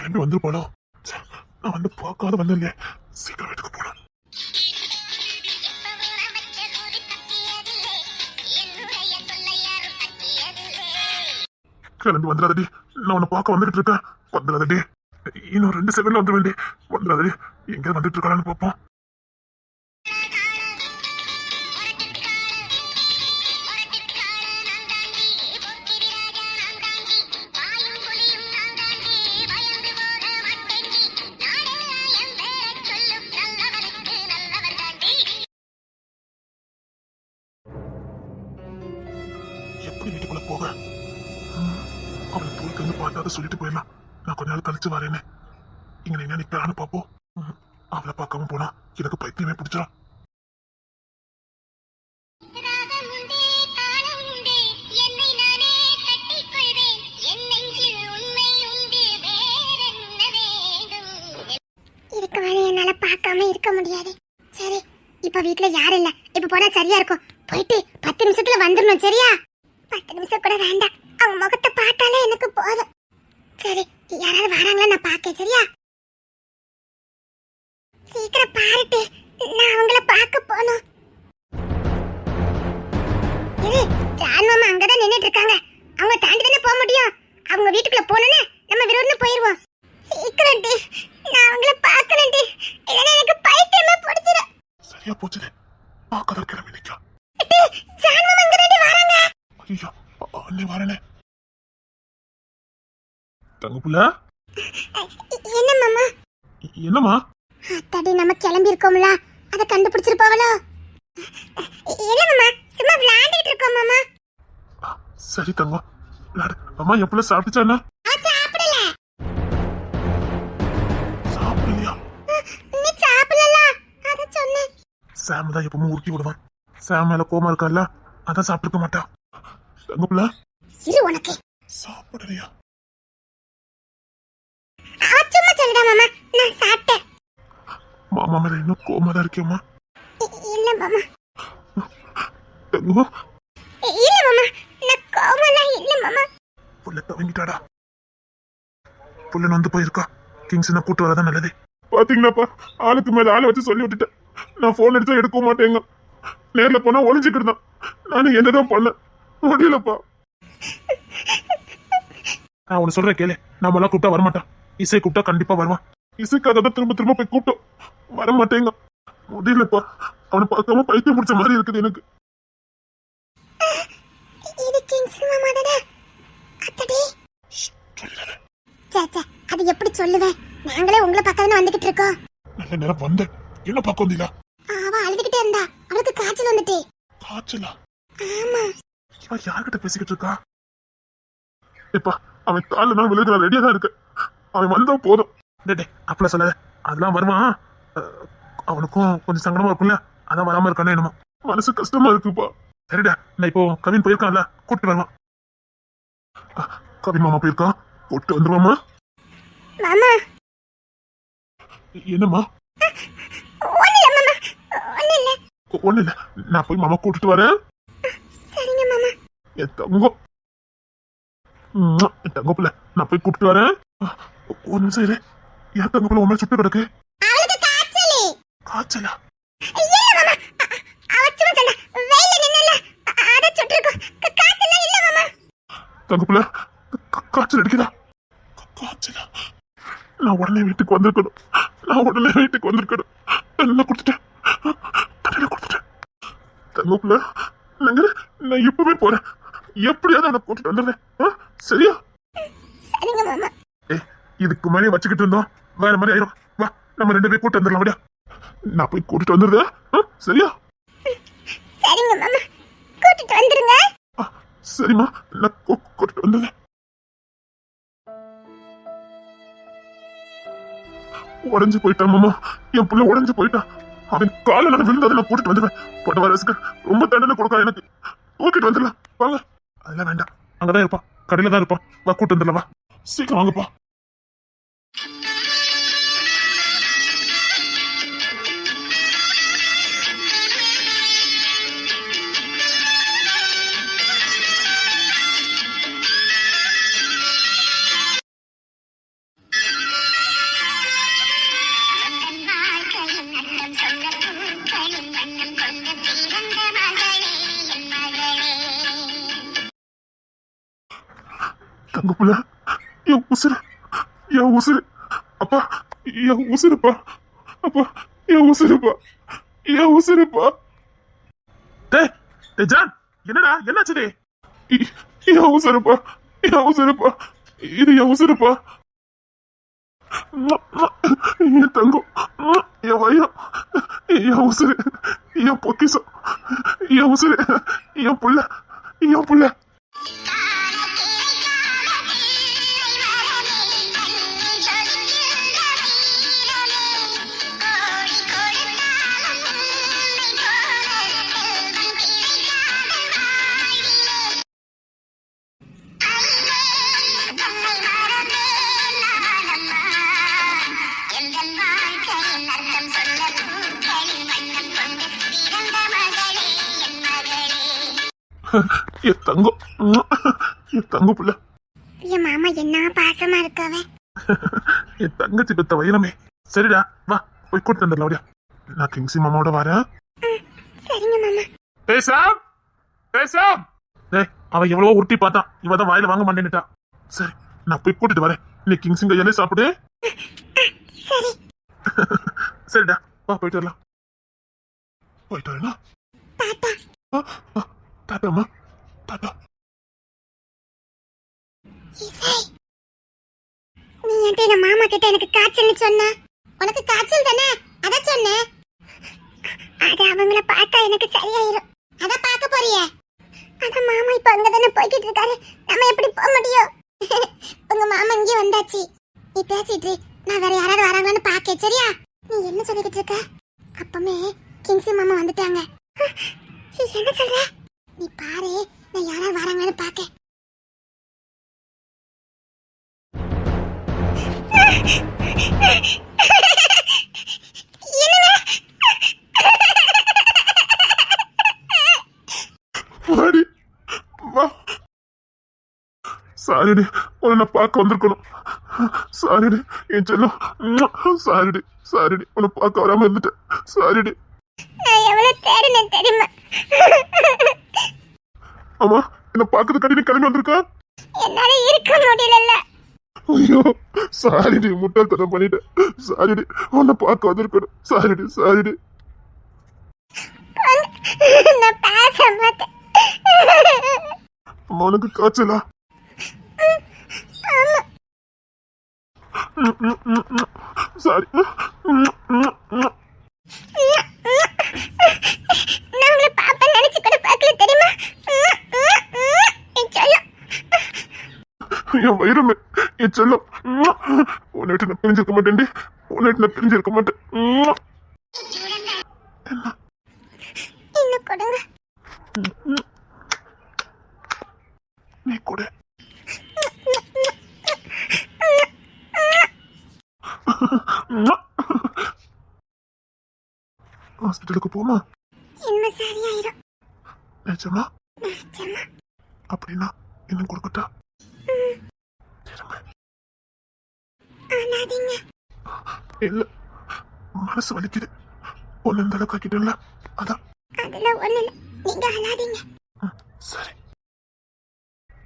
கிளம்பி வந்துருப்பாளோ? நான் வந்து பார்க்காத வந்தேன். சீக்கிரம் வீட்டுக்கு போலாம். கிளம்பி வந்துடாதடி, நான் உன்னை பார்க்க வந்துகிட்டு இருக்கேன். வந்துடாதடி, இன்னும் 2 செகண்ட்ல வந்துட வேண்டி. வந்துடாதடி, எங்க வந்துட்டு இருக்கான்னு பார்ப்போம். எப்படி வீட்டுக்குள்ள போக? அவளை தூக்கி வந்து பார்த்தாத சொல்லிட்டு போயிடலாம். நான் கொஞ்ச நாள் கழிச்சு வரேன்னு. இங்க என்ன நிக்கிறான்னு பாப்போம். அவளை பார்க்காம போனா எனக்கு பைத்தியமே பிடிச்சிடும். இதுக்கு மேல என்னால பார்க்காம இருக்க முடியாது. சரி, இப்ப வீட்டுல யாரும் இல்ல. இப்ப போனா சரியா இருக்கும். போயிட்டு 10 நிமிஷத்துல வந்துடணும். சரியா? 10 நிமிஷம் கூட வேண்டாம். அவங்க முகத்தை பார்த்தாலே எனக்கு போதும். சரி, யாராவது வராங்களா நான் பார்க்க. சரியா? சீக்கிரம் பாருட்டு, நான் அவங்கள பார்க்க போகணும். ஜான் மாமா அங்கதான் நின்னுட்டு இருக்காங்க. அவங்க தாண்டி தானே போக முடியும். அவங்க வீட்டுக்குள்ள போனோன்னு நம்ம விரோதம் போயிருவோம். சீக்கிரம் டி, நான் அவங்கள பார்க்கணும் டி. இல்லைன்னா எனக்கு பைத்தியமே பிடிச்சிடும். சரியா போச்சுது, பார்க்கதான் கிளம்பி நிற்கும். ஜான் மாமா இங்க ரெண்டு வராங்க. ஐயோ, அண்ணே வரனே. தங்கப்புள்ள, என்ன மாமா? என்னம்மா? அத்தாடி, நம்ம கிளம்பி இருக்கோம்ல, அத கண்டுபிடிச்சிருப்பாவளோ? இல்ல மாமா, சும்மா விளையாடிட்டு இருக்கோம் மாமா. சரி தங்கம், விளையாடு. அம்மா என் பிள்ளை சாப்பிட்டுச்சானா? சாப்பிடல. சாப்பிடலையா? நீ சாப்பிடல, அத சொன்னேன். சாம் தான் எப்பவும் உருக்கி விடுவான். சாம் மேல கோமா இருக்கா, அதான் சாப்பிட்டுக்க மாட்டா. தங்கப்புள்ள, இரு உனக்கு. சாப்பிடலையா? சும்மா சொல்லுடா மாமா, நான் சாப்பிட்டேன். மாமா மேல இன்னும் கோமா தான் இருக்கேம்மா. இல்ல மாமா. தங்கம், இல்ல மாமா, நான் கோமலாம் இல்ல மாமா. புள்ள தவங்கிட்டாடா. புள்ள நொந்து போயிருக்கா. கிங்ஸ் நான் கூட்டு வரதான் நல்லது. பாத்தீங்கன்னாப்பா, ஆளுக்கு மேல ஆளை வச்சு சொல்லி விட்டுட்டேன். நான் போன் அடிச்சா எடுக்க மாட்டேங்க. நேர்ல போனா ஒளிஞ்சுக்கிட்டு நானும் என்னதான் பண்ண முடியலப்பா. நான் உன்னை சொல்றேன் கேளு, நம்ம எல்லாம் கூப்பிட்டா வரமாட்டான். இசை கூப்பிட்டா கண்டிப்பா வருவான். இசைக்காக தான் திரும்ப திரும்ப போய் கூப்பிட்டோம், வரமாட்டேங்க. முடியலப்பா, அவனை பார்க்காம பைத்தியம் முடிச்ச மாதிரி இருக்குது எனக்கு. இது கிங்ஸ் மாமா தானே? அத்தடி சொல்லிடாத. சேச்சே, அது எப்படி சொல்லுவேன்? நாங்களே உங்களை பக்கத்துல வந்துகிட்டு இருக்கோம். நல்ல நேரம் வந்தேன், என்ன பார்க்க வந்தீங்களா? அவ அழுதுகிட்டே இருந்தா, அவளுக்கு காய்ச்சல் வந்துட்டு. காய்ச்சலா? ஆமா. இவ யார்கிட்ட பேசிக்கிட்டு இருக்கா? எப்பா, அவன் கால நான் விழுகிற ரெடியா தான் இருக்கு. அவன் வந்தா போதும். டே அப்பல சொல்லாத, அதெல்லாம் வருவான். அவனுக்கும் கொஞ்சம் சங்கடமா இருக்கும்ல, அதான் வராம இருக்கானே என்னமோ. மனசு கஷ்டமா இருக்குப்பா. சரிடா, நான் இப்போ கவின் போயிருக்கான்ல, கூப்பிட்டு வருவான். கவின் மாமா போயிருக்கான், கூப்பிட்டு வந்துருவாமா. மாமா, என்னம்மா? ஒண்ணு இல்ல, நான் போய் மாமா கூட்டிட்டு வரேன். சரிங்க மாமா. என் தங்கம், என் தங்கப்புல, நான் போய் கூப்பிட்டு வரேன். ஒரு நிமிஷம் இரு. என் தங்கப்புல உண்மை சுட்டு கிடக்கு. அவளுக்கு காய்ச்சல். காய்ச்சலா? இல்ல மாமா, அவ சும்மா சொன்னா, வெயில்ல நின்னல, அத சுட்டிருக்கோம். காய்ச்சல் இல்ல மாமா. தங்கப்புல, காய்ச்சல் அடிக்குதா? காய்ச்சலா? நான் உடனே வீட்டுக்கு வந்திருக்கணும். என்ன கொடுத்துட்டேன், தங்கப்புல. நான் இப்பவே போறேன். எப்படியாவது அவனை கூட்டிட்டு வந்துடுறேன். சரியா? சரிங்க மாமா. இதுக்கு மேலே வச்சுக்கிட்டு இருந்தோம் வேற மாதிரி ஆயிரும். வா, நம்ம 2 பேரும் கூட்டு வந்துடலாம். அப்படியா? நான் போய் கூட்டிட்டு வந்துடுறேன். சரியா? சரிங்க மாமா, கூட்டிட்டு வந்துருங்க. சரிம்மா, நான் கூட்டிட்டு வந்துடுறேன். உடஞ்சு போயிட்டான் மாமா, என் புள்ள உடஞ்சு போயிட்டான். அவன் காலை நான் விழுந்ததை நான் கூட்டிட்டு வந்துடுவேன். போட்ட வரசுக்கு ரொம்ப தண்டனை கொடுக்க எனக்கு. கூட்டிட்டு வந்துடலாம் வாங்க. அதெல்லாம் வேண்டாம், அங்கதான் இருப்பான், கடையில தான் இருப்பான். வா, கூட்டு வந்துடலாம். வா, சீக்கிரம் வாங்கப்பா. தங்க புள்ள, என் உசுரு, என் உசுரு. அப்பா, என் உசுருப்பா. அப்பா, என் உசுருப்பா, என் உசுருப்பா. டேய் டேய் ஜான், என்னடா என்னாச்சு டேய்? என் உசுருப்பா, என் உசுருப்பா, இது என் உசுருப்பா. என் தங்கம், என் வயிறம், என் உசுரு, என் பொக்கிசம், என் உசுரு, என் புள்ள, என் புள்ள. என் தங்கம், என் தங்க புள்ள. என் மாமா என்ன பாசமா இருக்காவே. என் தங்கச்சி பெத்த வைரமே. சரிடா, வா போய் கூட்டு வந்துடலாம். அப்படியா, நான் கிங்ஸி மாமாவோட வரேன். சரிங்க மாமா. பேசாம் பேசாம். டேய், அவன் எவ்வளவோ உருட்டி பார்த்தான், இவ தான் வாயில வாங்க மாட்டேன்னுட்டா. சரி, நான் போய் கூட்டிட்டு வரேன். நீ கிங்ஸிங் கையாலே சாப்பிடு. சரி. சரிடா, வா போயிட்டு வரலாம். போயிட்டு வரலாம். டாடா. டாட்டாமா, டாட்டா. இசை, நீ என்கிட்ட எங்க மாமா கிட்ட எனக்கு காய்ச்சல்னு சொன்ன. உனக்கு காய்ச்சல் தானே, அத சொன்னேன். அது அவங்கள பார்த்தா எனக்கு சரியாயிரும். அத பார்க்க போறியே. ஆனா மாமா இப்ப அங்கதானே போய்கிட்டு இருக்காரு, நம்ம எப்படி போக முடியும்? உங்க மாமா இங்கே வந்தாச்சு. நீ பேசிட்டு இரு, நான் வேற யாராவது வராங்கன்னு பாக்க. சரியா? நீ என்ன சொல்லிக்கிட்டு இருக்க? அப்பமே கிங்ஸி மாமா வந்துட்டாங்க. என்ன சொல்ற? நீ பாரு, நான் யாராவது வராங்கன்னு பாக்க. வாடி, வா. சாரிடி, உன்னை நான் பார்க்க வந்திருக்கணும். சாரிடி என் செல்லம். சாரிடி, சாரிடி, உன்னை பார்க்க வராம இருந்துட்டேன். சாரிடி. நான் எவ்வளவு தேடினேன் தெரியுமா? ஆமா, என்ன பார்க்கறதுக்காண்டி நீ கிளம்பி வந்திருக்க? என்னால இருக்க முடியல. ஐயோ, சாரிடி, முட்டாள்தனம் பண்ணிட்டேன். சாரிடி, உன்னை பார்க்க வந்திருக்கணும். சாரிடி, சாரிடி. நான் பேச மாட்டேன். அம்மா, உனக்கு காய்ச்சலா? சாரி. நான் உங்களை பாப்பேன்னு நினைச்சு கூட பார்க்கல தெரியுமா? என் செல்லம். என் வயிறமே, என் செல்லம். உன்னிட்டு நான் பிரிஞ்சிருக்க மாட்டேன்டி. உன்னிட்டு நான் பிரிஞ்சிருக்க மாட்டேன். இன்னும் கொடுங்க. நீ கூட. ஹாஸ்பிட்டலுக்கு போமா? இன்னும் சரியாயிரும். நிஜமா? நிஜமா. அப்படின்னா இன்னும் கொடுக்கட்டா? ஆனாதீங்க. இல்ல, மனசு வலிக்குது. ஒன்னு இந்த அளவுக்கு ஆக்கிட்டேன்ல, அதான். அதெல்லாம் ஒண்ணு இல்ல, நீங்க அழாதீங்க. சரி,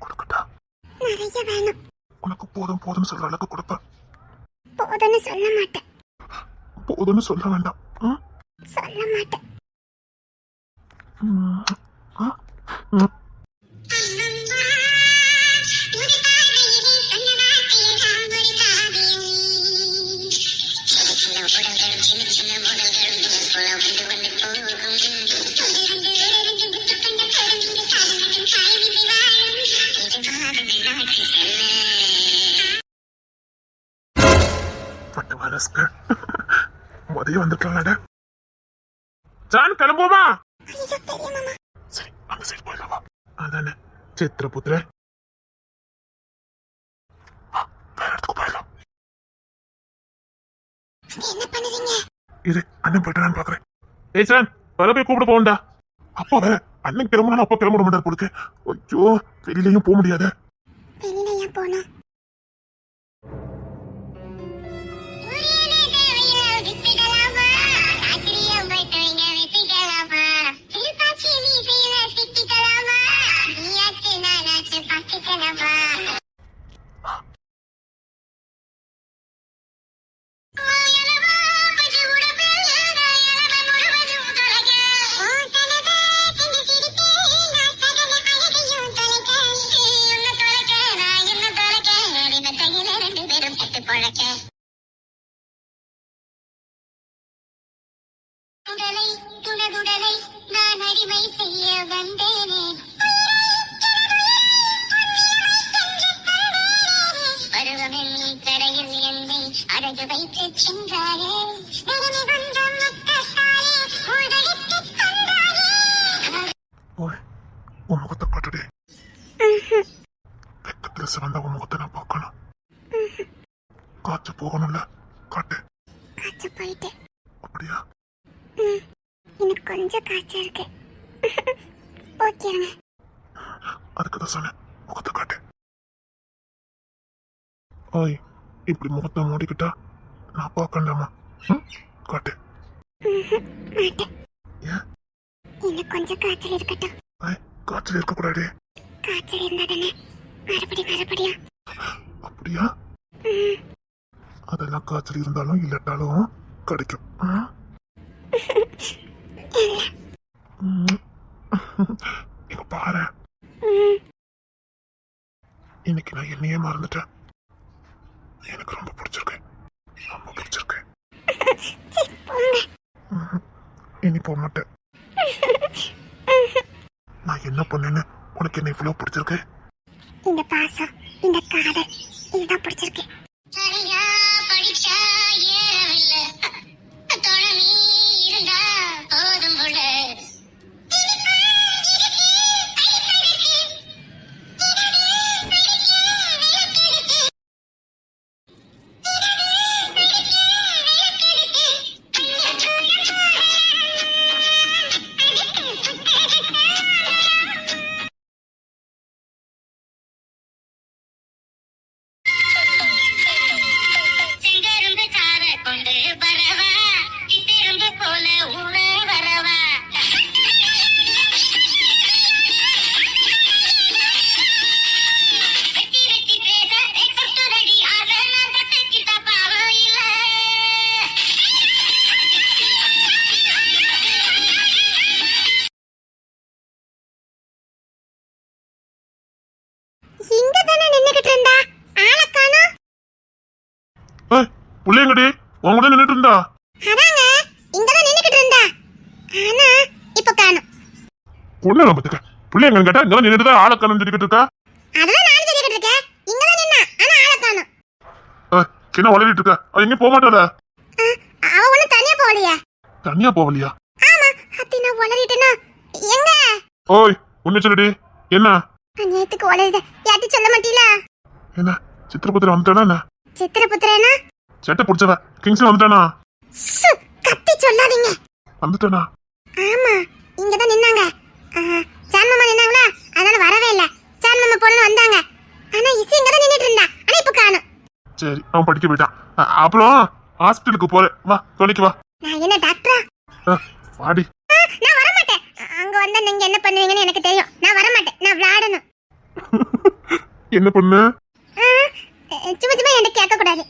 கொடுக்கட்டா? நிறைய வேணும். உனக்கு போதும் போதும்னு சொல்ற அளவுக்கு கொடுப்பேன். போதும்னு சொல்ல மாட்டேன். போதும்னு சொல்ல வேண்டாம். சொல்ல மாட்டேன். உதவி வந்திருக்கலாம்டா. ஜான், கிளம்புவோமா? ஐயோ பெரிய மாமா. சரி, அந்த சைடு போயிடலாமா? அதானே சித்திரபுத்திர. வேற இடத்துக்கு போயிடலாம். என்ன பண்ணுறீங்க? இரு, அண்ணன் போயிட்டான்னு பாக்குறேன். ஏய் ஜான், வர போய் கூப்பிட போகண்டா. அப்பா வேற அண்ணன் கிளம்புனா அப்பா கிளம்பிட மாட்டார் போலுக்கு. ஐயோ, வெளியிலையும் போக முடியாத. வெளியில ஏன் போனோம்? பொழக்க உடலை துணதுடலை நான் அடிமை செய்ய வந்தேனே பருவமென் கரையில் என்னை அடகு வைத்து சென்றாரே பெருமை கொண்ட முத்தத்தாலே உதவித்து தந்தாரே. ஓய் உன் முகத்தை காட்டுடே. வெக்கத்துல சிறந்த உன் முகத்தை நான் பார்க்கணும். காய்ச்ச போகணும்ல, காட்டு. காய்ச்ச போயிட்டு அப்படியா? எனக்கு கொஞ்சம் காய்ச்சல் இருக்கு. ஓகேங்க. அதுக்குதான் சொன்னேன், முகத்தை காட்டு. ஓய் இப்படி முகத்தை மூடிக்கிட்டா நான் பார்க்கண்டாமா? காட்டு. மாட்டேன். ஏன்? இன்னும் கொஞ்சம் காய்ச்சல் இருக்கட்டும். ஏய், காய்ச்சல் இருக்கக்கூடாது. காய்ச்சல் இருந்தா தானே மறுபடியும் அப்படியா? அதெல்லாம் காய்ச்சல் இருந்தாலும் இல்லாட்டாலும் கிடைக்கும். இங்க பாரு, இன்னைக்கு நான் என்னையே மறந்துட்டேன். எனக்கு ரொம்ப பிடிச்சிருக்கு, ரொம்ப பிடிச்சிருக்கு. இனி போக மாட்டேன். நான் என்ன பண்ணேன்னு உனக்கு என்ன இவ்வளவு பிடிச்சிருக்கு? இந்த பாசம், இந்த காதல், இதுதான் பிடிச்சிருக்கு. சரியா படிச்சா ஏறவில்ல, தொழனி இருந்தா போதும் போல. புள்ளையங்கடி உன் கூட நின்றுட்டு இருந்தா. அதாங்க இங்கதான் நின்னுக்கிட்டு இருந்தா. ஆனா இப்ப காணோம். பொண்ணு நம்பத்துக்க புள்ளையங்க கேட்டா இங்கதான் நின்றுட்டு தான் ஆளை காணும் சொல்லிக்கிட்டு இருக்கா. அதெல்லாம் நானும் சொல்லிக்கிட்டு இருக்கேன். இங்கதான் நின்னா ஆனா ஆளை காணோம். என்ன வளரிட்டு இருக்க? அவ எங்கேயும் போக மாட்டாள? அவ ஒண்ணு தனியா போகலையா? தனியா போகலையா? ஆமா அத்தி நான் வளரிட்டேனா எங்க? ஓய் உன்னை சொல்லுடி. என்ன நேத்துக்கு வளருது யார்ட்டி சொல்ல மாட்டீங்களா? என்ன சித்திரபுத்திர வந்துட்டானா? என்ன சித்திரபுத்திரனா? சேட்டை பிடிச்சவ கிங்ஸ்ல வந்துட்டானா? கத்தி சொல்லாதீங்க. வந்துட்டானா? ஆமா இங்கதான் நின்னாங்க. சான் மாமா நின்னாங்களா, அதனால வரவே இல்ல. சான் மாமா பொண்ணு வந்தாங்க. ஆனா இசி இங்கதான் நின்னுட்டு இருந்தா. ஆனா இப்ப காணோம். சரி அவன் படிக்க போயிட்டான். அப்புறம் ஹாஸ்பிட்டலுக்கு போறேன், வா துணைக்கு வா. நான் என்ன டாக்டரா? வாடி. நான் வர மாட்டேன். அங்க வந்தா நீங்க என்ன பண்ணுவீங்கன்னு எனக்கு தெரியும். நான் வர மாட்டேன். நான் விளையாடணும். என்ன பண்ணு? சும்மா சும்மா என்ன கேட்க கூடாது.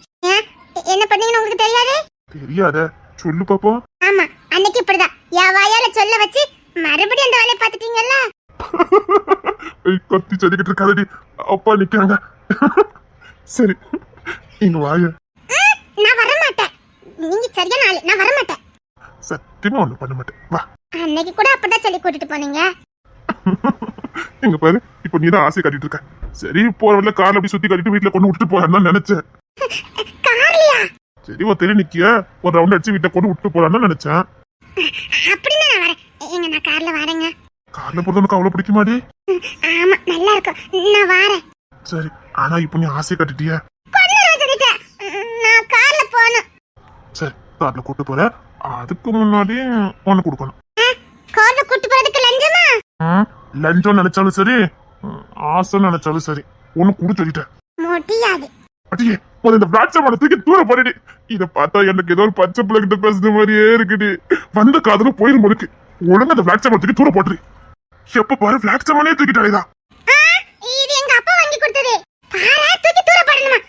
என்ன பண்ணீங்கன்னு உங்களுக்கு தெரியாது? தெரியாத சொல்லு பாப்போம். ஆமா அன்னைக்கு இப்படிதான் என் வாயால சொல்ல வச்சு மறுபடியும் அந்த வேலையை பார்த்துட்டீங்கல்ல. கத்தி சொல்லிக்கிட்டு இருக்காதடி, அப்பா நிக்கிறாங்க. சரி இங்க வாய. நான் வர மாட்டேன். நீங்க சரியான ஆளு. நான் வர மாட்டேன். சத்தியமா ஒண்ணு பண்ண மாட்டேன், வா. அன்னைக்கு கூட அப்படிதான் சொல்லி கூட்டிட்டு போனீங்க. இங்க பாரு, இப்ப நீதான் ஆசை காட்டிட்டு இருக்க. சரி போற வழியில கார்ல அப்படி சுத்தி காட்டிட்டு வீட்டுல கொண்டு விட்டுட்டு போறான்னு நினைச்சேன். கார்லயா? சரி ஒரு தெரிய நிக்கிய ஒரு ரவுண்ட் அடிச்சு வீட்டுல கொண்டு விட்டு போறான்னு நினைச்சேன். அப்படின்னா நான் வரேன். எங்க நான் கார்ல வரேங்க. கார்ல போறது உனக்கு அவ்வளவு பிடிக்குமாடி? ஆமா நல்லா இருக்கும். நான் வரேன். சரி ஆனா இப்ப நீ ஆசை காட்டிட்டிய. நான் கார்ல போகணும். சரி கார்ல கூட்டு போற, அதுக்கு முன்னாடி ஒண்ணு கொடுக்கணும். கார்ல கூட்டு போறதுக்கு லஞ்சமா? லஞ்சம் நினைச்சாலும் சரி, ஆசை நினைச்சாலும் சரி, ஒண்ணு கூட சொல்லிட்டேன். முடியாது. அடியே இந்த பிளாட்ஃபார்ம் தூக்கி தூர போடுடி. இத பார்த்தா எனக்கு ஏதோ ஒரு பச்சை பிள்ளை கிட்ட பேசுற மாதிரியே இருக்குடி. வந்த காதலும் போயிரும் போதுக்கு. ஒழுங்கா அந்த பிளாட்ஃபார்ம் தூக்கி தூர போட்டுரு. எப்ப பாரு பிளாட்ஃபார்மே தூக்கிட்டாலேதா. இது எங்க அப்பா வாங்கி கொடுத்தது. பாரா தூக்கி தூர போடணுமா?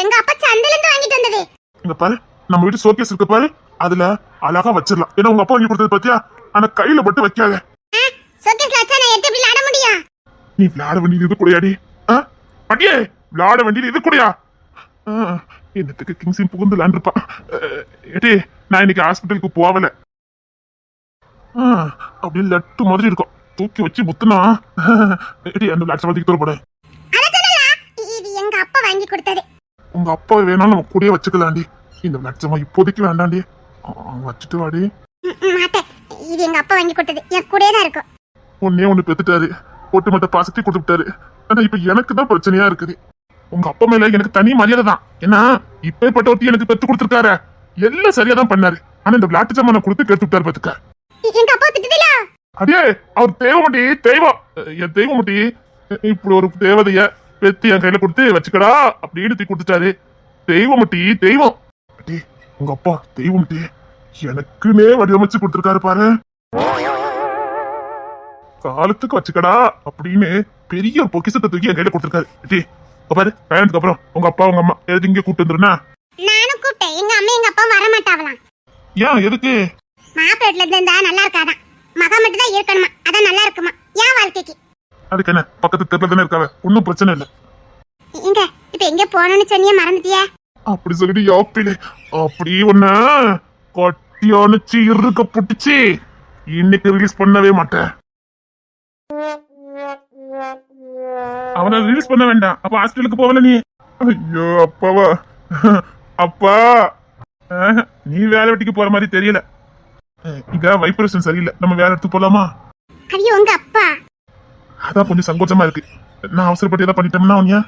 எங்க அப்பா சந்தையில இருந்து வாங்கிட்டு வந்தது. இங்க பாரு நம்ம வீட்டு ஷோகேஸ் இருக்கு பாரு, அதுல அழகா வச்சிரலாம். ஏன்னா உங்க அப்பா வாங்கி கொடுத்தது பாத்தியா? ஆனா கையில மட்டும் வைக்காத. ஷோகேஸ்ல வச்சா நான் எப்படி விளையாட முடியும்? நீ விளையாட வேண்டியது இது கூடயாடி? அடியே விளையாட வேண்டியது இது கூடயா? என்னத்துக்கு கிங்ஸின் புகுந்து விளாண்டுருப்பான். ஏடி நான் இன்னைக்கு ஹாஸ்பிட்டலுக்கு போகல. அப்படியே லட்டு மாதிரி இருக்கும், தூக்கி வச்சு முத்துனா. ஏடி அந்த பிளாட் சமாதிக்கு தூர போட. இது எங்க அப்பா வாங்கி கொடுத்தது. உங்க அப்பா வேணாலும் நம்ம கூடயே வச்சுக்கலாண்டி. இந்த பிளாட் சமா இப்போதைக்கு வேண்டாண்டி, வச்சுட்டு வாடி. மாட்டேன், இது எங்க அப்பா வாங்கி கொடுத்தது, என் கூடயே தான் இருக்கும். ஒன்னே ஒண்ணு பெத்துட்டாரு, ஒட்டுமொத்த பாசத்தை கொடுத்துட்டாரு. ஆனா இப்ப எனக்கு தான் பிரச்சனையா இருக்குது. உங்க அப்பா மேல எனக்கு தனி மரியாதை தான். ஏன்னா இப்பேற்பட்ட ஒருத்தி எனக்கு பெத்து கொடுத்துருக்காரு, எல்லாம் சரியா தான் பண்ணாரு. ஆனா இந்த விளையாட்டு சாமான கொடுத்து கெடுத்து விட்டாரு பாத்துக்க. எங்க அப்பா திட்டுதல. அடே அவர் தெய்வமட்டி, தெய்வம், என் தெய்வமட்டி. இப்படி ஒரு தேவதைய பெத்து என் கையில கொடுத்து வச்சுக்கடா அப்படின்னு தூக்கி கொடுத்துட்டாரு. தெய்வமட்டி, தெய்வம். அடே உங்க அப்பா தெய்வமட்டி, எனக்குன்னே வடிவமைச்சு கொடுத்துருக்காரு பாரு. காலத்துக்கு வச்சுக்கடா அப்படின்னு பெரிய ஒரு பொக்கிசத்தை தூக்கி என் கையில கொடுத்துருக்காரு. டே பாரு, கல்யாணத்துக்கு அப்புறம் உங்க அப்பா உங்க அம்மா எதுக்கு இங்க கூட்டு வந்துருனா? நானும் கூப்பிட்டேன், எங்க அம்மா எங்க அப்பா வர மாட்டாவலாம். ஏன் எதுக்கு? மாப்பிள்ளை இருந்தா நல்லா இருக்காதான், மகா மட்டும் தான் இருக்கணுமா, அதான் நல்லா இருக்குமா என் வாழ்க்கைக்கு. அதுக்கு என்ன, பக்கத்து தெருல தானே இருக்காவ, ஒன்னும் பிரச்சனை இல்ல. எங்க இப்ப எங்க போனோம்னு சொன்னியே, மறந்துட்டியா? அப்படி சொல்லிட்டு யாப்பிலே அப்படி ஒண்ண கட்டி அணைச்சு இருக்க புட்டுச்சு இன்னைக்கு ரிலீஸ் பண்ணவே மாட்டேன். அவனை ரிலீஸ் பண்ண வேண்டாம், அப்ப ஹாஸ்பிட்டலுக்கு போகல நீ. ஐயோ அப்பாவா, அப்பா நீ வேலை வெட்டிக்கு போற மாதிரி தெரியல. இங்க வைப்ரேஷன் சரியில்லை, நம்ம வேற இடத்துக்கு போலாமா? ஐயோ உங்க அப்பா அதான் கொஞ்சம் சங்கோச்சமா இருக்கு. நான் அவசரப்பட்டு ஏதாவது பண்ணிட்டோம்னா உனியா.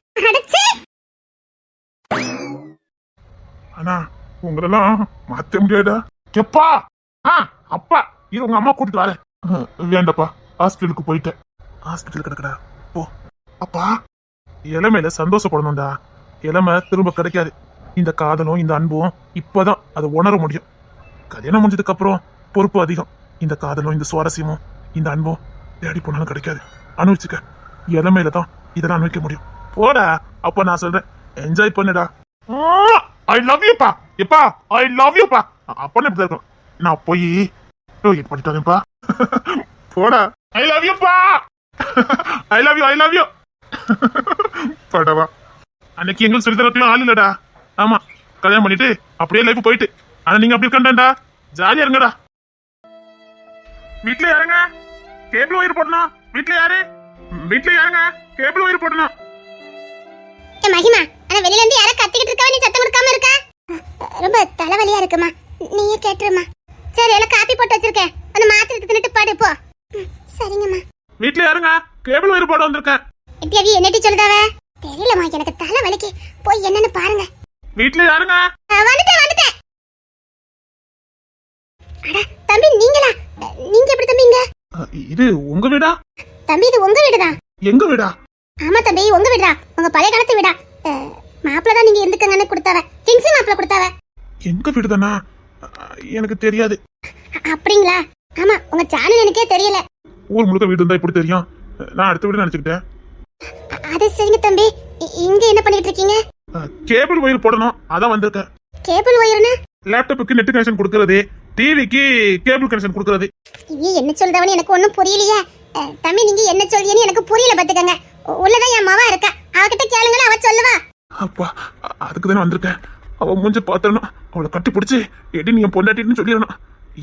ஆனா உங்களெல்லாம் மாத்த முடியாதா? எப்பா அப்பா இது உங்க அம்மா கூட்டிட்டு வர. வேண்டப்பா, ஹாஸ்பிட்டலுக்கு போயிட்டேன். ஹாஸ்பிட்டல் கிடக்குடா போ. அப்பா இளமையில சந்தோஷப்படணும்டா, இளமை திரும்ப கிடைக்காது. இந்த காதலும் இந்த அன்பும் இப்பதான் அதை உணர முடியும். கல்யாணம் முடிஞ்சதுக்கு அப்புறம் பொறுப்பு அதிகம். இந்த காதலும் இந்த சுவாரஸ்யமும் இந்த அன்பும் தேடி போனாலும் கிடைக்காது. அனுபவிச்சுக்க, இளமையில தான் இதெல்லாம் அனுபவிக்க முடியும். போடா, அப்ப நான் சொல்றேன், என்ஜாய் பண்ணுடா. ஐ லவ் யூப்பா, எப்பா ஐ லவ் யூப்பா. அப்பன்னு இப்படி இருக்கும். நான் போய் பண்ணிட்டாருப்பா. போடா, ஐ லவ் யூப்பா, I love you, I love you. படவா அன்னைக்கு எங்களுக்கு சொல்லி தரக்கலாம் ஆள் இல்லடா. ஆமா, கல்யாணம் பண்ணிட்டு அப்படியே லைஃப் போயிட்டு. ஆனா நீங்க அப்படி இருக்கண்டாண்டா, ஜாலியா இருங்கடா. வீட்ல யாருங்க கேபிள் ஒயர் போடணும்? வீட்ல யாரு? வீட்ல யாருங்க கேபிள் ஒயர் போடணும்? மகிமா, ஆனா வெளியில இருந்து யாரோ கத்திக்கிட்டு இருக்கா, நீ சத்தம் கொடுக்காம இருக்க. ரொம்ப தலைவலியா இருக்குமா, நீயே கேட்டுருமா. சரி, எல்லாம் காப்பி போட்டு வச்சிருக்கேன், அந்த மாத்திரை தின்னுட்டு பாடு போ. சரிங்கம்மா. வீட்ல யாருங்க கேபிள் ஒயர் போட வந்திருக்கேன்? எட்டியாவி என்னடி சொல்லுதாவ? தெரியலம்மா, எனக்கு தலை வலிக்கு, போய் என்னன்னு பாருங்க. வீட்ல யாருங்க? வந்துட்டேன். அட தம்பி, நீங்களா? நீங்க எப்படி தம்பிங்க? இது உங்க வீடா? தம்பி இது உங்க வீடுதான். எங்க வீடா? ஆமா தம்பி, உங்க வீடா, உங்க பழைய காலத்து வீடா. மாப்பிள்ள தான் நீங்க இருந்துக்கங்கன்னு கொடுத்தாவ, கிங்ஸி மாப்பிள்ள கொடுத்தாவ. எங்க வீடுதானா? எனக்கு தெரியாது. அப்படிங்களா? ஆமா, உங்க சேனல் எனக்கே தெரியல. ஊர் முழுக்க வீடு இருந்தா இப்படி தெரியும், நான் அடுத்த வீடு நினைச்சுக்கிட்டேன். அது சரிங்க தம்பி, இங்க என்ன பண்ணிட்டு இருக்கீங்க? கேபிள் ஒயர் போடணும், அதான் வந்திருக்கேன். கேபிள் ஒயர்னா? லேப்டாப்புக்கு நெட் கனெக்ஷன் கொடுக்கறது, டிவிக்கு கேபிள் கனெக்ஷன் கொடுக்கறது. நீ என்ன சொல்றவனு எனக்கு ஒண்ணும் புரியலையே. தம்பி நீங்க என்ன சொல்றீங்கன்னு எனக்கு புரியல பாத்துக்கங்க. உள்ளதான் என் மவா இருக்கா, அவகிட்ட கேளுங்களா, அவ சொல்லுவா. அப்பா அதுக்கு தானே வந்திருக்கேன். அவ மூஞ்ச பாத்துறணும், அவளை கட்டி பிடிச்சி எடி நீங்க பொண்டாட்டின்னு சொல்லிடணும்.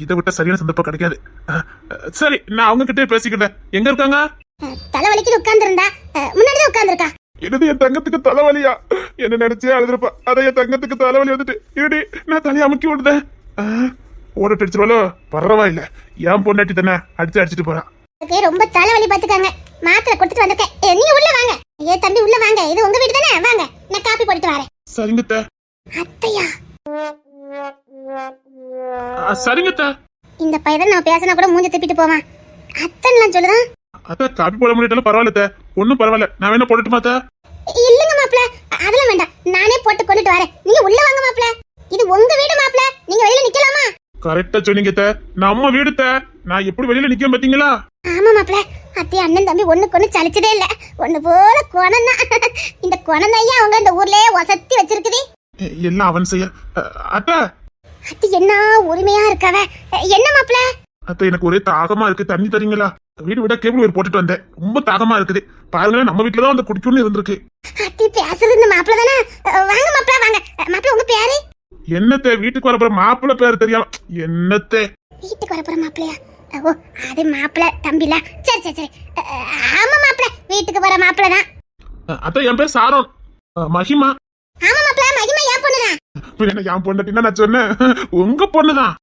இதை விட்ட சரியான சந்தர்ப்பம் கிடைக்காது. சரி, நான் அவங்க கிட்டே பேசிக்கிட்டேன். எங்க இருக்காங்க? தலைவலிக்கு உட்கார்ந்து இருந்தா, முன்னாடிதான் உட்கார்ந்து இருக்கா. என்னது என் தங்கத்துக்கு தலைவலியா? என்ன நினைச்சே அழுதுருப்பா. அதை என் தங்கத்துக்கு தலைவலி வந்துட்டு இருடி, நான் தலையை அமுக்கி விடுதேன். ஓடட்டு அடிச்சிருவாளோ? பரவாயில்ல, என் பொண்டாட்டி தானே, அடிச்சுட்டு போறான். ரொம்ப தலைவலி பாத்துக்காங்க, மாத்திரை கொடுத்துட்டு வந்திருக்கேன். நீங்க உள்ள வாங்க. ஏ தம்பி உள்ள வாங்க, இது உங்க வீடு தானே, வாங்க நான் காப்பி போட்டு வரேன். சரிங்க. அத்தையா? சரிங்க. இந்த பையன் நான் பேசினா கூட மூஞ்ச திப்பிட்டு போவான். அத்தன்லாம் சொல்லுதான். அத்த காப்பி போட முடியாட்டாலும் பரவாயில்ல, ஒன்னும் பரவாயில்ல. நான் வேணா போட்டுட்டு மாத்த? இல்லங்க மாப்ள, அதெல்லாம் வேண்டாம், நானே போட்டு கொண்டுட்டு வரேன். நீங்க உள்ள வாங்க மாப்ள, இது உங்க வீடு மாப்ள, நீங்க வெளியில நிக்கலாமா? கரெக்டா சொன்னீங்க. நம்ம வீடு, நான் எப்படி வெளியில நிக்க பாத்தீங்களா? ஆமா மாப்ள, அத்தை அண்ணன் தம்பி ஒண்ணுக்கு ஒண்ணு சலிச்சதே இல்ல, ஒண்ணு போல குணம் தான். இந்த குணம் தான் அவங்க இந்த ஊர்லயே வசத்தி வச்சிருக்குது. எல்லாம் அவன் செய்ய. அத்தை என்ன உரிமையா இருக்கவ. என்ன மாப்ள? அத்தை எனக்கு ஒரே தாகமா இருக்கு, தண்ணி தரீங்களா? வீடு விட கேபிள் ஒயர் போட்டுட்டு வந்தேன், ரொம்ப தாகமா இருக்குது. பாருங்க, நம்ம வீட்டுலதான் வந்து குடிக்கணும்னு இருந்திருக்கு. அத்தி பேசுறது இந்த மாப்ள தானே. வாங்க மாப்ள, வாங்க மாப்ள, என்னத்தே வீட்டுக்கு வரப்போற மாப்பிள்ளை பேர் தெரியாம என்னத்தே? வீட்டுக்கு வரப்போற மாப்பிள்ளையா? ஓ அது மாப்பிள்ளை தம்பில. சரி சரி சரி. ஆமா மாப்பிள்ளை, வீட்டுக்கு வர மாப்பிள்ளை தான். அத்தை என் பேர் சாரோன். மகிமா. ஆமா மாப்பிள்ளை, மகிமா என் பொண்ணுதான். என்ன என் பொண்டாட்டினா நான் சொன்னேன் உங்க பொண்ணுதான்.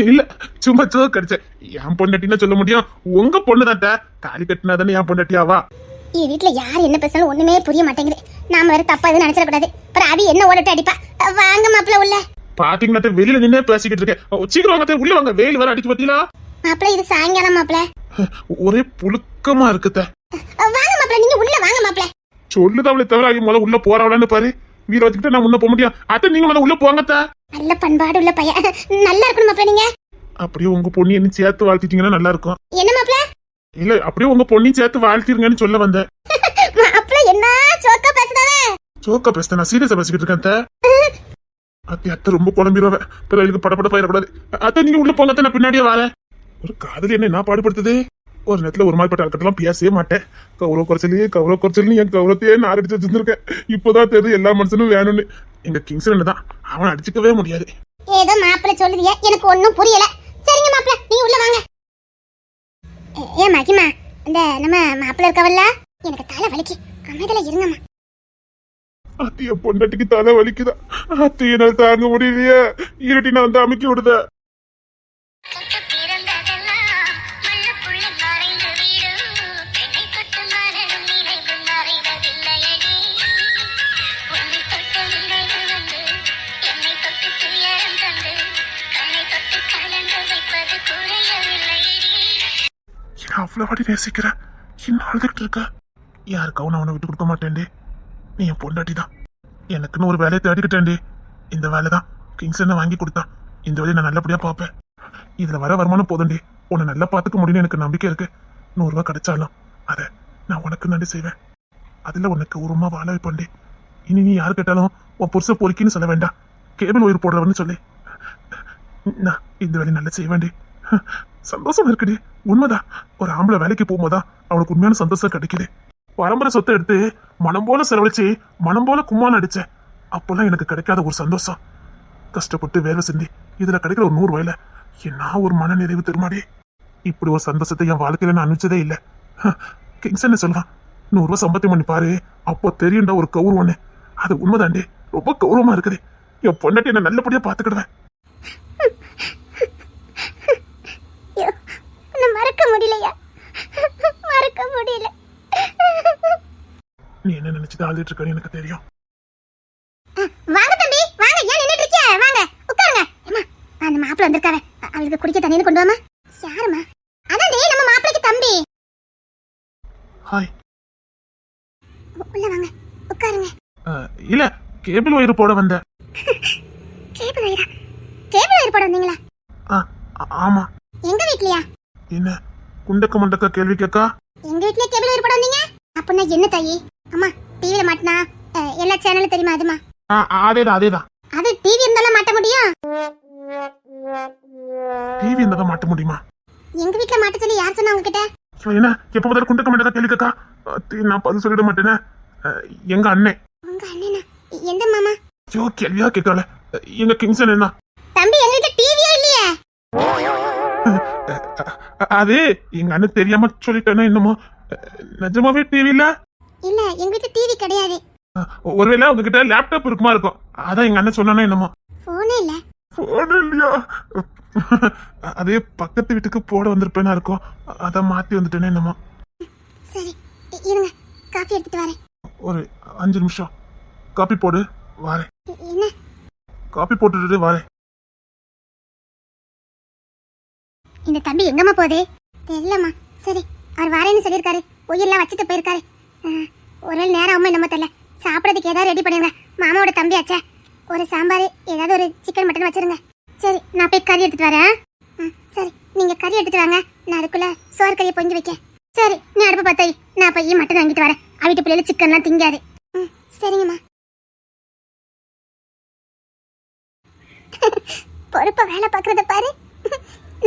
இல்ல சும்மா சோக்கு அடிச்சேன். என் பொண்டாட்டினா சொல்ல முடியும், உங்க பொண்ணுதான். தாலி கட்டினா தானே என் பொண்டாட்டியாவா? வீட்டுல யார் என்ன பேசணும் ஒண்ணுமே புரிய மாட்டேங்குது. நாம வேற தப்பா எதுவும் நினைச்சிடக்கூடாது. அப்புறம் அவி என்ன ஓடட்டு அடிப்பா. வாங்க மாப்பிள்ளை உள்ள. பாத்தீங்கன்னா வெளியில நின்னே பேசிக்கிட்டு இருக்கேன். சீக்கிரம் வாங்க உள்ள வாங்க, வெயில் வர அடிச்சு பாத்தீங்களா? மாப்பிள்ளை இது சாயங்காலம் மாப்பிள்ளை. ஒரே புழுக்கமா இருக்குத. வாங்க மாப்பிள்ளை, நீங்க உள்ள வாங்க மாப்பிள்ளை. சொல்லுதாவளே தவிர அவங்க முதல்ல உள்ள போறாவளான்னு பாரு. வீர வச்சுக்கிட்ட நான் உள்ள போக முடியும். அத்தை நீங்க முதல்ல உள்ள போங்கத்த. நல்ல பண்பாடு உள்ள பையன், நல்லா இருக்கணும் மாப்பிள்ளை. நீங்க அப்படியே உங்க பொண்ணு என்ன சேர்த்து வாழ்த்திட்டீங்கன்னா நல்லா இருக்கும். என்ன மாப்பிள்ளை? இல்ல அப்படியே உங்க பொண்ணையும் சேர்த்து வாழ்த்திருங்கன்னு சொல்ல வந்தேன். மாப்பிள்ளை என்ன சோக்கா பேசுதாவே? சோக்கா பேசுறேன், நான் சீரியஸா பேசிக்கிட்டு இருக்கேன். அத்தை ரொம்ப குழம்பிடுவேன். பிறகு படப்பட பயிரக்கூடாது. அத்தை நீங்க உள்ள போங்க, நான் பின்னாடியே வரேன். ஒரு காதல் என்ன பாடுபடுத்துது. ஒரு நேரத்துல ஒரு மாதிரி பட்ட ஆட்கட்டெல்லாம் பேசவே மாட்டேன். கௌரவ குறைச்சல் என் கௌரவத்தையே நான் அடிச்சு வச்சிருக்கேன். இப்போதான் தெரியுது எல்லா மனுஷனும் வேணும்னு. எங்க கிங்ஸ்டன் தான், அவன் அடிச்சுக்கவே முடியாது. ஏதோ மாப்பிள்ளை சொல்லுதியா, எனக்கு ஒன்னும் புரியல. சரிங்க மாப்பிள்ளை, நீ உள்ள வாங்க. ஏன் மகிமா, இந்த நம்ம மாப்பிள்ளை இருக்கவல்ல, எனக்கு தலை வலிக்கு, அமைதியில இருங்கம்மா. அத்தைய பொண்டாட்டிக்கு தலை வலிக்குதா? அத்தைய என்னால தாங்க முடியலையே. இருட்டி நான் வந்து அமைக்கி விடுத. அவ்வளவு வாடி நேசிக்கிறேன், என்ன அழுதுகிட்டு இருக்க? யாருக்காவும் நான் அவனை விட்டு கொடுக்க மாட்டேன்டே. நீ என் பொண்டாட்டி தான். எனக்குன்னு ஒரு வேலையை தேடிக்கிட்டேன்டே. இந்த வேலை தான் கிங்ஸ்டன் வாங்கி கொடுத்தான். இந்த வேலையை நான் நல்லபடியா பார்ப்பேன். இதுல வர வருமானம் போதும்டே. உன்னை நல்லா பார்த்துக்க முடியும்னு எனக்கு நம்பிக்கை இருக்கு. 100 ரூபாய் கிடைச்சாலும் அதை நான் உனக்கு நன்றி செய்வேன். அதுல உனக்கு உருமா வாழ வைப்பேன்டே. இனி நீ யாரு கேட்டாலும் உன் புருஷ பொறுக்கின்னு சொல்ல வேண்டாம், கேபிள் உயிர் போடுறவன்னு சொல்லி. நான் இந்த வேலையை நல்லா செய்வேன்டே. சந்தோஷம் இருக்குடி, உண்மைதான். ஒரு ஆம்பளை வேலைக்கு போகும்போதான் அவனுக்கு உண்மையான சந்தோஷம் கிடைக்குது. பரம்பரை சொத்தை எடுத்து மனம் போல செலவழிச்சு மனம் போல கும்மான் அடிச்சேன். அப்பெல்லாம் எனக்கு கிடைக்காத ஒரு சந்தோஷம். கஷ்டப்பட்டு வேலை செஞ்சு இதுல கிடைக்கிற ஒரு 100 ரூபாயில என்ன ஒரு மன நிறைவு திருமாடி. இப்படி ஒரு சந்தோஷத்தை என் வாழ்க்கையில நான் அனுப்பிச்சதே இல்லை. கிங்ஸ்டன் சொல்லுவான், 100 ரூபாய் சம்பத்தி பண்ணி பாரு, அப்போ தெரியும்டா ஒரு கௌரவம்னு. அது உண்மைதாண்டே, ரொம்ப கௌரவமா இருக்குது. என் பொண்டாட்டி என்ன நல்லபடியா பாத்துக்கிடுவேன். மறக்க முடியலையா? மறக்க முடியல. நீ என்ன நினைச்சுதான் அழுதுட்டு இருக்கன்னு எனக்கு தெரியும். வாங்க தம்பி, வாங்க. ஏன் நின்னுட்டு இருக்கியா? வாங்க உட்காருங்க. அம்மா, அந்த மாப்பிள்ளை வந்திருக்காரு, அவளுக்கு குடிக்க தண்ணி கொண்டு வாமா. யாருமா? அதான் டேய் நம்ம மாப்பிள்ளைக்கு தம்பி. ஹாய். உள்ள வாங்க, உட்காருங்க. இல்ல கேபிள் ஒயர் போட வந்தேன். கேபிள் ஒயரா? கேபிள் ஒயர் போட வந்தீங்களா? ஆமா. எங்க வீட்லயா? என்ன குண்டக்க மண்டக்க கேள்வி கேக்கா? எங்க வீட்ல கேபிள் ஒயர் போட வந்தீங்க? அப்பனா என்ன தாயி? அம்மா டிவில மாட்டினா எல்லா சேனலும் தெரியுமா? அதுமா? அதேதான். அது டிவி இருந்தாலும் மாட்ட முடியும். டிவி இருந்தா மாட்ட முடியுமா? எங்க வீட்ல மாட்ட சொல்லி யார் சொன்னா உங்ககிட்ட? என்ன எப்ப பார்த்தாலும் குண்டக்க மண்டக்க கேள்வி கேக்கா? நான் பதில் சொல்லிட மாட்டேனே. எங்க அண்ணன். உங்க அண்ணனா? எந்த மாமா? ஐயோ கேள்வியா கேட்கல. எங்க கிங்ஸ்டன் என்ன தம்பி, எங்க வீட்ல டிவியே இல்லையே. அது எங்க அண்ணன் தெரியாம சொல்லிட்டேன்னா என்னமோ. நிஜமாவே டிவி இல்ல? இல்ல, எங்க வீட்ல டிவி கிடையாது. ஒருவேளை உங்ககிட்ட லேப்டாப் இருக்குமா இருக்கும், அதான் எங்க அண்ணன் சொன்னானே என்னமோ. போனே இல்ல. போன் இல்லையா? அதே பக்கத்து வீட்டுக்கு போட வந்திருப்பேனா இருக்கும், அதான் மாத்தி வந்துட்டேனே என்னமோ. சரி இருங்க, காஃபி எடுத்துட்டு வரேன். ஒரு 5 நிமிஷம். காப்பி போடு, வாரேன். என்ன? காப்பி போட்டுட்டு வாரேன். இந்த தம்பி எங்கம்மா போகுது? தெரியலம்மா. சரி, அவர் வரேன்னு சொல்லியிருக்காரு, ஒயிரெல்லாம் வச்சுட்டு போயிருக்காரு. ஒரு நேரம் அம்மா என்னமோ தெரியல. சாப்பிட்றதுக்கு ஏதாவது ரெடி பண்ணிடுங்க. மாமாவோட தம்பி ஆச்சே, ஒரு சாம்பார், ஏதாவது ஒரு சிக்கன் மட்டன் வச்சிருங்க. சரி, நான் போய் கறி எடுத்துட்டு வரேன். சரி, நீங்க கறி எடுத்துட்டு வாங்க, நான் அதுக்குள்ள சோறு கறியை பொங்கி வைக்க. சரி, நீ அடுப்பு பார்த்தாய், நான் போய் மட்டன் வாங்கிட்டு வரேன். அவிட்டு பிள்ளைல சிக்கன்லாம் திங்காது. சரிங்கம்மா. பொறுப்பா வேலை பார்க்கறத பாரு.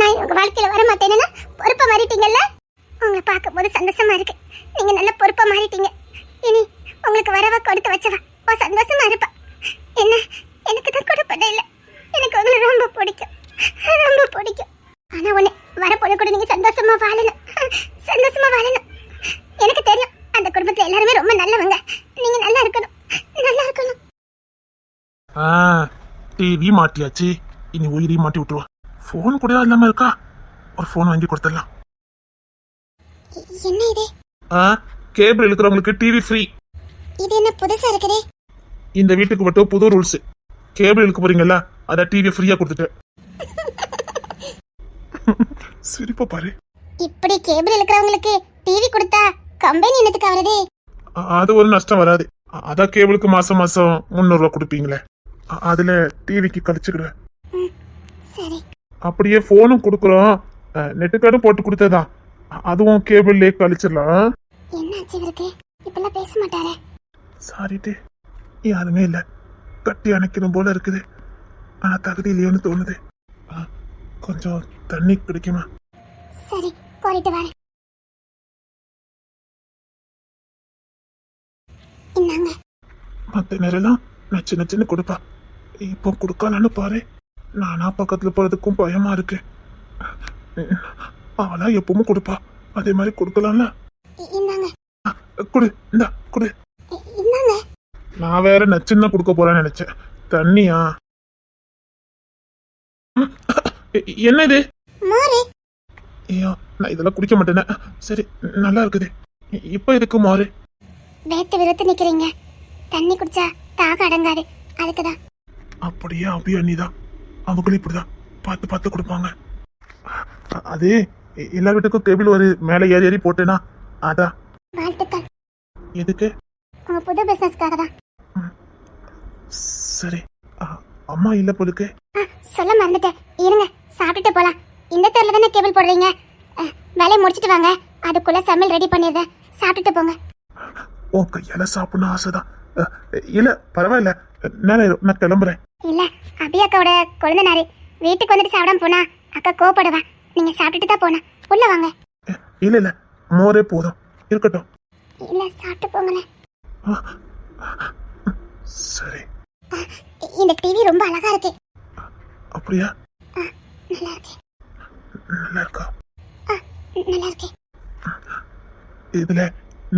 நான் உங்க வாழ்க்கையில வர மாட்டேன்னா பொறுப்பா மாறிட்டீங்கல்ல. உங்களை பார்க்கும் போது சந்தோஷமா இருக்கு. நீங்க நல்ல பொறுப்பா மாறிட்டீங்க. இனி உங்களுக்கு வரவா கொடுத்து வச்சவா சந்தோஷமா இருப்பா. என்ன எனக்கு டிவி மாட்டியாச்சு, இனி உயிரி மாட்டி விட்டுருவா. ஃபோன் கூட இல்லாம இருக்கா, ஒரு ஃபோன் வாங்கி கொடுத்துடலாம். என்ன இது? கேபிள் இருக்கிறவங்களுக்கு டிவி ஃப்ரீ. இது என்ன புதுசா இருக்குதே? இந்த வீட்டுக்கு மட்டும் புது ரூல்ஸ். கேபிள் இழுக்க போறீங்கல்ல, அத டிவி ஃப்ரீயா கொடுத்துட்டேன். சிரிப்பா பாரு. இப்படி கேபிள் இருக்கிறவங்களுக்கு டிவி கொடுத்தா கம்பெனி என்னத்துக்கு ஆவறது? அது ஒரு நஷ்டம் வராது. அதான் கேபிளுக்கு மாசம் மாசம் 300 ரூபா கொடுப்பீங்களே, அதுல டிவிக்கு கழிச்சுக்கிடுவேன். சரி. அப்படியே போனும் கொடுக்குறோம், நெட்டு கார்டும் போட்டு கொடுத்ததான், அதுவும் கேபிள்லே கழிச்சிடலாம். என்னாச்சு இவருக்கு? இப்பெல்லாம் பேச மாட்டாரே. சாரிட்டு யாருமே இல்ல, கட்டி அணைக்கணும் போல இருக்குது. ஆனா தகுதி இல்லையோன்னு தோணுது. கொஞ்சம் தண்ணி கிடைக்குமா? சரி, கோரிட்டு வரேன். இந்தாங்க. மத்த நேரம் நான் சின்ன சின்ன கொடுப்பா, இப்போ கொடுக்கலான்னு பாரு. நானா பக்கத்துல போறதுக்கும் பயமா இருக்கு. அவளா எப்பவும் கொடுப்பா, அதே மாதிரி கொடுக்கலாம்ல. இந்தாங்க. குடு, இந்தா குடு. இந்தாங்க. நான் வேற நச்சின்ன கொடுக்க போறேன்னு நினைச்சேன். தண்ணியா? என்ன இது? மோரு. ஐயோ, நான் இதெல்லாம் குடிக்க மாட்டேனே. சரி, நல்லா இருக்குது. இப்ப எதுக்கு மோரு? வேத்து விருத்து நிக்கிறீங்க, தண்ணி குடிச்சா தாக அடங்காது, அதுக்குதான். அப்படியே அபி அண்ணிதான், அவங்களும் இப்படிதான் பார்த்து பார்த்து கொடுப்பாங்க. அது எல்லா வீட்டுக்கும் கேபிள் ஒரு மேலே ஏறி ஏறி போட்டேனா, அதான். வாழ்த்துக்கள். எதுக்கு? உங்க புது பிசினஸ்க்காக தான். சரி, அம்மா இல்ல போலுக்கு. சொல்ல மறந்துட்டேன், இருங்க சாப்பிட்டுட்டு போலாம். இந்த தெருல தானே கேபிள் போடுறீங்க, வேலையை முடிச்சிட்டு வாங்க, அதுக்குள்ள சமையல் ரெடி பண்ணிடுறேன், சாப்பிட்டுட்டு போங்க. உன் கையால சாப்பிடணும் ஆசைதான். இல்ல பரவாயில்ல, நான் கிளம்புறேன். இல்ல, அபியாக்காவோட குழந்தைனாரு வீட்டுக்கு வந்துட்டு சாப்பிடாம போனா அக்கா கோவப்படுவா. நீங்க சாப்பிட்டுட்டு தான் போனா, உள்ள வாங்க. இல்ல இல்ல, மோரே போதும், இருக்கட்டும். இல்ல, சாப்பிட்டு போங்களேன். சரி. இந்த டிவி ரொம்ப அழகா இருக்கு. அப்படியா? நல்லா இருக்கு. நல்லா இருக்கா? நல்லா இருக்கு. இதுல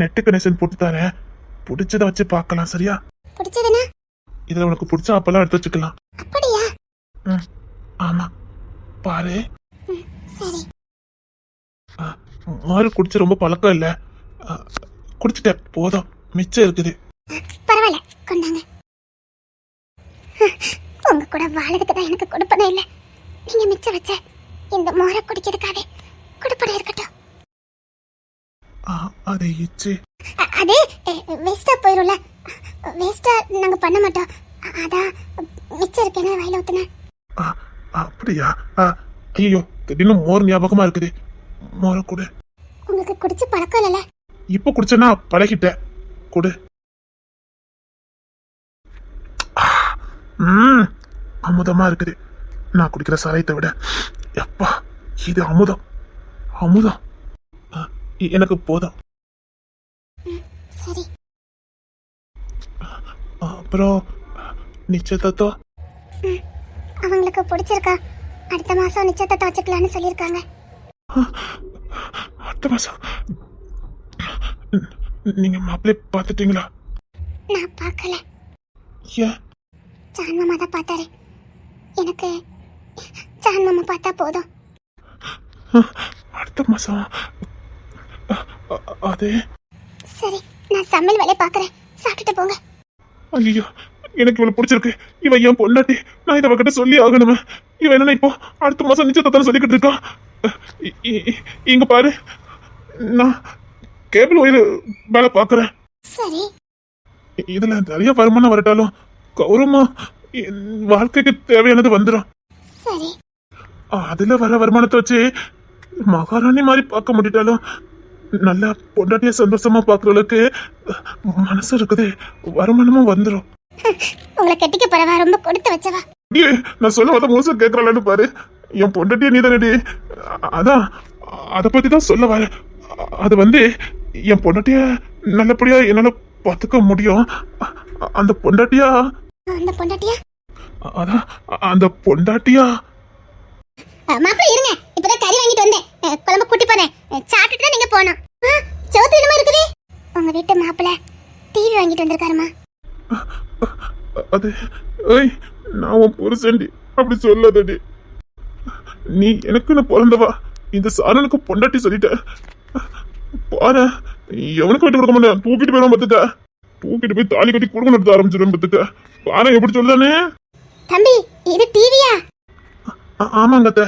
நெட் கனெக்ஷன் போட்டு தரேன், பிடிச்சத வச்சு பார்க்கலாம். சரியா? பிடிச்சதுனா இதுல உனக்கு பிடிச்ச அப்பெல்லாம் எடுத்து வச்சுக்கலாம். அப்படியா? ஆமா, பாரு. சரி. மாறு குடிச்சு ரொம்ப பழக்கம் இல்ல, குடிச்சிட்டேன் போதும், மிச்சம் இருக்குது. பரவாயில்ல, கொண்டாங்க. உங்க கூட வாழறதுக்கு தான் எனக்கு கொடுப்பனே இல்ல, நீங்க மிச்சம் வச்ச இந்த மோரை குடிக்கிறதுக்காக கொடுப்பனே இருக்கட்டும். அதை இச்சு அது வேஸ்டா போயிரும்ல, வேஸ்டா நாங்க பண்ண மாட்டோம், அதான் மிச்சம் இருக்கேன்னு வயல ஊத்துனேன். அப்படியா? ஐயோ, திடீர்னு மோர் ஞாபகமா இருக்குது, மோரை கொடு. உங்களுக்கு குடிச்சு பழக்கம் இல்லைல்ல? இப்ப குடிச்சனா பழகிட்டேன், கொடு. அமுதமா இருக்குது. நான் குடிக்கிற சாராயத்தை விட எப்பா இது அமுதம், அமுதம். எனக்கு போதும். சரி. அப்புறம் நிச்சயதார்த்தம் அவங்களுக்கு பிடிச்சிருக்கா? அடுத்த மாசம் நிச்சயதார்த்தம் வச்சுக்கலாம்னு சொல்லியிருக்காங்க. அடுத்த மாசம்? நீங்க மாப்பிள்ளை பார்த்துட்டீங்களா? நான் பார்க்கல. ஏன்? ஜான் மாமா தான் பார்த்தாரு. எனக்கு ஜான் மாமா பார்த்தா போதும். அடுத்த மாசம்? அது சரி, நான் சமையல் வேலையை பார்க்கறேன், சாப்பிட்டுட்டு போங்க. ஐயோ, எனக்கு இவளை பிடிச்சிருக்கு, இவ என் பொண்டாட்டி, நான் இதை அவகிட்ட சொல்லி ஆகணுமே. இவன் என்ன இப்போ அடுத்த மாசம் நிச்சயத்தார்த்தம் சொல்லிக்கிட்டு இருக்கான். இங்க பாரு, நான் கேபிள் ஒயர் வேலை பார்க்கறேன். சரி. இதுல நிறைய வருமானம் வரட்டாலும் கௌரவமா என் வாழ்க்கைக்கு தேவையானது வந்துடும். சரி. அதுல வர வருமானத்தை வச்சு மகாராணி மாதிரி பார்க்க முடிட்டாலும் நல்லா பொண்டாட்டிய சந்தோஷமா பாக்குற அளவுக்கு மனசு இருக்குது, வருமானமும் வந்துடும். உங்களை கட்டிக்க பரவா, ரொம்ப கொடுத்து வச்சவா. நான் சொல்ல வந்த முழுசா கேட்கறான்னு பாரு. என் பொண்டாட்டிய நீ தானடி, அதான் அதை பத்தி தான் சொல்ல வர. அது என் பொண்டாட்டிய நல்லபடியா என்னால பாத்துக்க முடியும். அந்த பொண்டாட்டியா அதான் அந்த பொண்டாட்டியா மாப்பிள்ளை இருங்க, இப்பதான் கறி வாங்கிட்டு வந்தேன், குழம்பு கூட்டி போறேன், சாப்பிட்டுட்டு தான் நீங்க போகணும். சோத்து என்னமா இருக்குது? உங்க வீட்டு மாப்பிள்ளை டிவி வாங்கிட்டு வந்திருக்காருமா. அது ஏய், நான் உன் புருஷன்டி, அப்படி சொல்லாதடி. நீ எனக்குன்னு பிறந்தவா, இந்த சாரனுக்கு பொண்டாட்டி சொல்லிட்ட. பாரு, எவனுக்கு விட்டு கொடுக்க மாட்டேன், தூக்கிட்டு போயிடும் பத்துக்க. தூக்கிட்டு போய் தாலி கட்டி குடும்பம் நடத்த ஆரம்பிச்சிடும் பத்துக்க. பாரு எப்படி சொல்லுதானே. தம்பி இது டிவியா? ஆமாங்க அத்தை.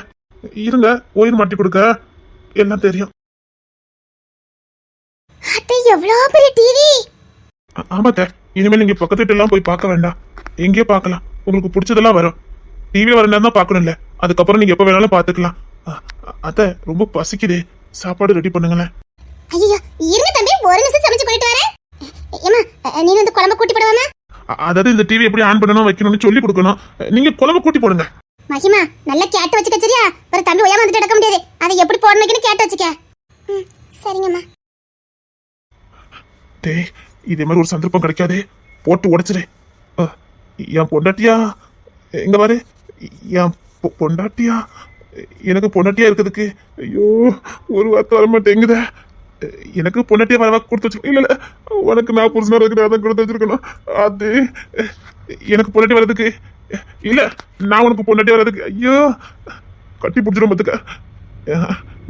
இருங்க, ஒயர் மாட்டி கொடுக்க, எல்லாம் தெரியும். அத்தை எவ்வளவு பெரிய டிவி! ஆமாத்த, இனிமேல் நீங்க பக்கத்து வீட்டு எல்லாம் போய் பார்க்க வேண்டாம், எங்கேயோ பார்க்கலாம். உங்களுக்கு பிடிச்சதெல்லாம் வரும். டிவி வர நேரம் தான் பார்க்கணும் இல்ல, அதுக்கப்புறம் நீங்க எப்ப வேணாலும் பார்த்துக்கலாம். அத்தை ரொம்ப பசிக்குது, சாப்பாடு ரெடி பண்ணுங்களேன். ஐயோ இருங்க தம்பி, ஒரு நிமிஷம் சமைச்சு போயிட்டு வரேன். ஏமா நீ வந்து குழம்பு கூட்டி போடுவாமா? அதாவது இந்த டிவி எப்படி ஆன் பண்ணணும் வைக்கணும்னு சொல்லி கொடுக்கணும். நீங்க குழம்பு கூட்டி போடுங்க. மகிமா நல்லா கேட்டு வச்சுக்க சரியா? ஒரு தம்பி ஒய்யா வந்துட்டு எடுக்க முடியாது, அதை எப்படி போடணும்னு கேட்டு வச்சுக்க. சரிங்கம்மா. டேய், இதே மாதிரி ஒரு சந்தர்ப்பம் கிடைக்காதே, போட்டு உடைச்சிரு. என் பொண்டாட்டியா எங்க பாரு, என் பொண்டாட்டியா, எனக்கு பொண்டாட்டியா இருக்கிறதுக்கு ஐயோ ஒரு வார்த்தை வர மாட்டேங்குத. எனக்கு பொண்டாட்டியா வர கொடுத்து வச்சிருக்கணும். இல்ல உனக்கு நான் புருஷனா இருக்கிறேன், அதை கொடுத்து வச்சிருக்கணும். அது எனக்கு பொண்டாட்டி வர்றதுக்கு இல்ல, நான் உனக்கு பொண்டாட்டி வர்றதுக்கு ஐயோ கட்டி பிடிச்சிடும் பத்துக்க.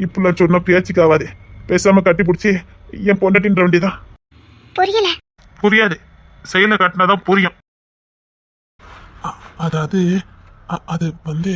இப்படிலாம் சொன்னா பேச்சுக்கு ஆகாது, பேசாம கட்டி பிடிச்சி என் பொண்டாட்டின்ற வேண்டியதான். புரியல. புரியாது, செயல காட்டினாதான் புரியும். அதாவது அது வந்து